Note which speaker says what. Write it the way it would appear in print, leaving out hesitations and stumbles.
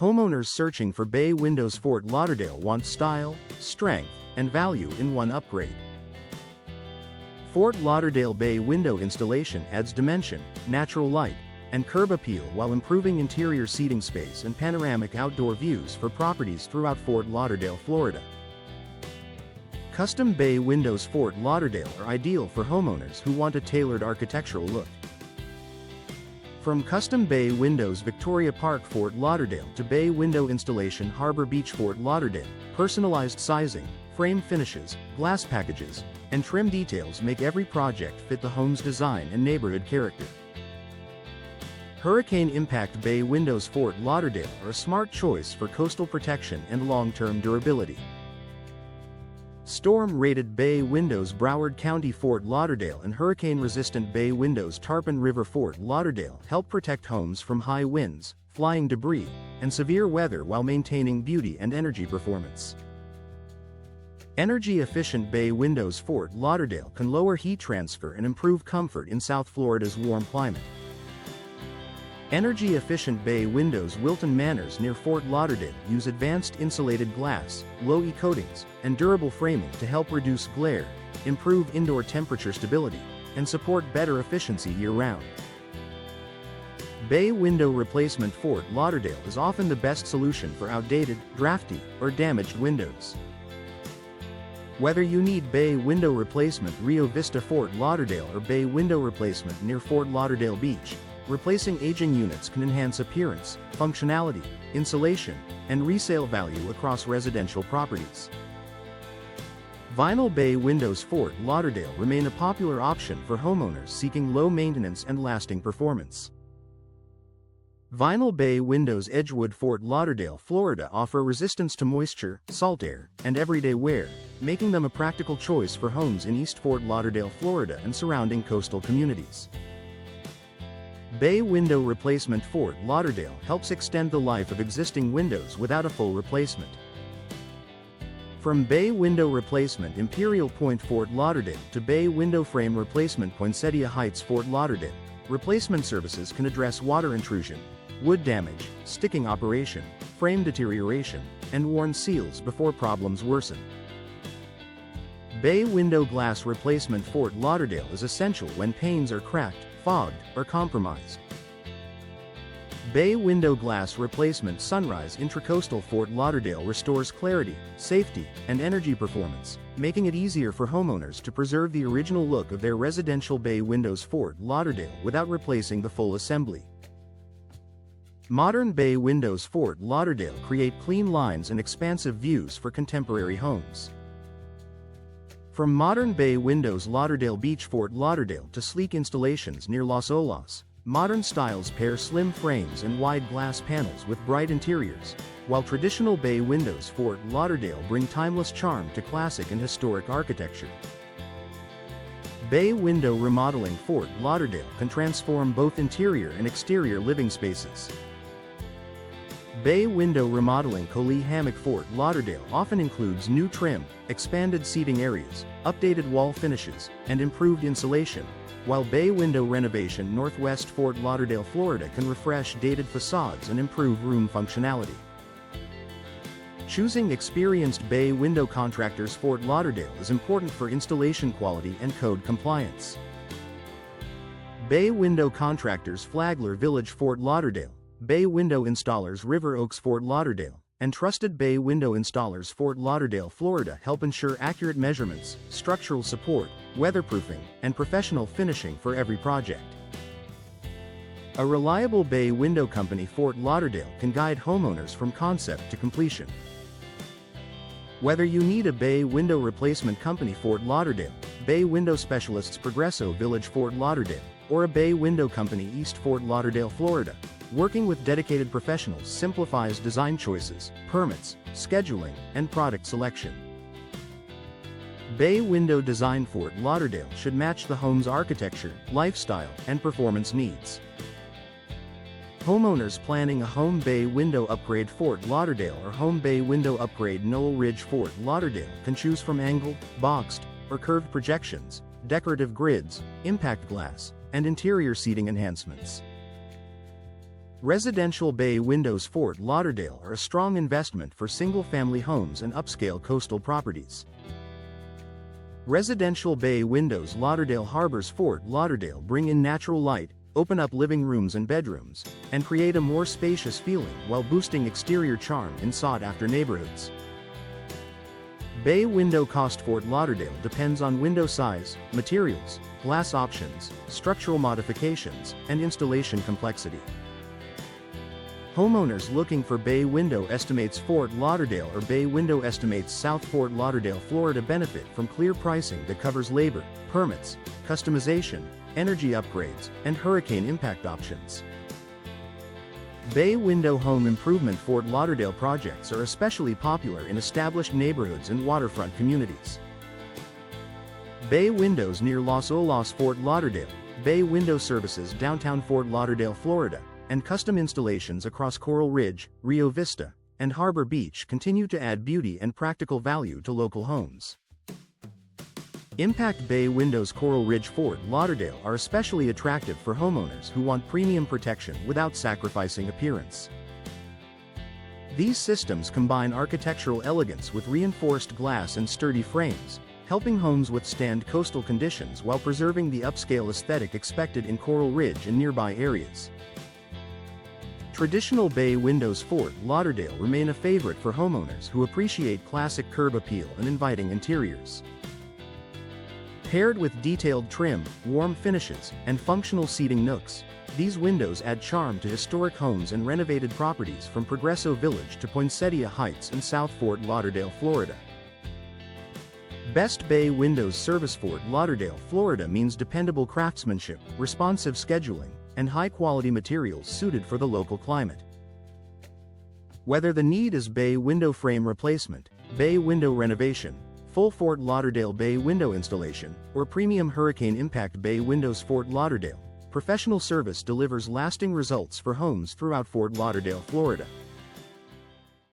Speaker 1: Homeowners searching for bay windows Fort Lauderdale want style, strength, and value in one upgrade. Fort Lauderdale bay window installation adds dimension, natural light, and curb appeal while improving interior seating space and panoramic outdoor views for properties throughout Fort Lauderdale, Florida. Custom bay windows Fort Lauderdale are ideal for homeowners who want a tailored architectural look. From custom bay windows Victoria Park Fort Lauderdale to bay window installation Harbor Beach Fort Lauderdale, personalized sizing, frame finishes, glass packages, and trim details make every project fit the home's design and neighborhood character. Hurricane Impact Bay Windows Fort Lauderdale are a smart choice for coastal protection and long-term durability. Storm-rated bay windows Broward County Fort Lauderdale and hurricane-resistant bay windows Tarpon River Fort Lauderdale help protect homes from high winds, flying debris, and severe weather while maintaining beauty and energy performance. Energy-efficient bay windows Fort Lauderdale can lower heat transfer and improve comfort in South Florida's warm climate. Energy-efficient bay windows Wilton Manors near Fort Lauderdale use advanced insulated glass, low-E coatings, and durable framing to help reduce glare, improve indoor temperature stability, and support better efficiency year-round. Bay window replacement Fort Lauderdale is often the best solution for outdated, drafty, or damaged windows. Whether you need bay window replacement Rio Vista Fort Lauderdale or bay window replacement near Fort Lauderdale Beach, replacing aging units can enhance appearance, functionality, insulation, and resale value across residential properties. Vinyl bay windows Fort Lauderdale remain a popular option for homeowners seeking low maintenance and lasting performance. Vinyl bay windows Edgewood Fort Lauderdale, Florida offer resistance to moisture, salt air, and everyday wear, making them a practical choice for homes in East Fort Lauderdale, Florida and surrounding coastal communities. Bay window replacement Fort Lauderdale helps extend the life of existing windows without a full replacement. From bay window replacement Imperial Point Fort Lauderdale to bay window frame replacement Poinsettia Heights Fort Lauderdale, replacement services can address water intrusion, wood damage, sticking operation, frame deterioration, and worn seals before problems worsen. Bay window glass replacement Fort Lauderdale is essential when panes are cracked, fogged, or compromised. Bay window glass replacement Sunrise Intracoastal Fort Lauderdale restores clarity, safety, and energy performance, making it easier for homeowners to preserve the original look of their residential bay windows Fort Lauderdale without replacing the full assembly. Modern bay windows Fort Lauderdale create clean lines and expansive views for contemporary homes. From modern bay windows Lauderdale Beach Fort Lauderdale to sleek installations near Los Olas, modern styles pair slim frames and wide glass panels with bright interiors, while traditional bay windows Fort Lauderdale bring timeless charm to classic and historic architecture. Bay window remodeling Fort Lauderdale can transform both interior and exterior living spaces. Bay window remodeling Coley Hammock Fort Lauderdale often includes new trim, expanded seating areas, updated wall finishes, and improved insulation, while bay window renovation Northwest Fort Lauderdale, Florida can refresh dated facades and improve room functionality. Choosing experienced bay window contractors Fort Lauderdale is important for installation quality and code compliance. Bay window contractors Flagler Village Fort Lauderdale, Bay window installers River Oaks Fort Lauderdale, and trusted bay window installers Fort Lauderdale, Florida help ensure accurate measurements, structural support, weatherproofing, and professional finishing for every project. A reliable bay window company Fort Lauderdale can guide homeowners from concept to completion. Whether you need a bay window replacement company Fort Lauderdale, bay window specialists Progresso Village Fort Lauderdale, or a bay window company East Fort Lauderdale, Florida, working with dedicated professionals simplifies design choices, permits, scheduling, and product selection. Bay window design Fort Lauderdale should match the home's architecture, lifestyle, and performance needs. Homeowners planning a home bay window upgrade Fort Lauderdale or home bay window upgrade Knoll Ridge Fort Lauderdale can choose from angled, boxed, or curved projections, decorative grids, impact glass, and interior seating enhancements. Residential bay windows Fort Lauderdale are a strong investment for single-family homes and upscale coastal properties. Residential bay windows Lauderdale Harbor's Fort Lauderdale bring in natural light, open up living rooms and bedrooms, and create a more spacious feeling while boosting exterior charm in sought-after neighborhoods. Bay window cost Fort Lauderdale depends on window size, materials, glass options, structural modifications, and installation complexity. Homeowners looking for bay window estimates Fort Lauderdale or bay window estimates South Fort Lauderdale, Florida benefit from clear pricing that covers labor, permits, customization, energy upgrades, and hurricane impact options. Bay window home improvement Fort Lauderdale projects are especially popular in established neighborhoods and waterfront communities. Bay windows near Los Olas Fort Lauderdale, bay window services downtown Fort Lauderdale, Florida, and custom installations across Coral Ridge, Rio Vista, and Harbor Beach continue to add beauty and practical value to local homes. Impact bay windows Coral Ridge Fort Lauderdale are especially attractive for homeowners who want premium protection without sacrificing appearance. These systems combine architectural elegance with reinforced glass and sturdy frames, helping homes withstand coastal conditions while preserving the upscale aesthetic expected in Coral Ridge and nearby areas. Traditional bay windows Fort Lauderdale remain a favorite for homeowners who appreciate classic curb appeal and inviting interiors. Paired with detailed trim, warm finishes, and functional seating nooks, these windows add charm to historic homes and renovated properties from Progresso Village to Poinsettia Heights in South Fort Lauderdale, Florida. Best Bay Windows Service Fort Lauderdale, Florida means dependable craftsmanship, responsive scheduling, and high-quality materials suited for the local climate. Whether the need is bay window frame replacement, bay window renovation, full Fort Lauderdale bay window installation, or premium hurricane impact bay windows Fort Lauderdale, professional service delivers lasting results for homes throughout Fort Lauderdale, Florida.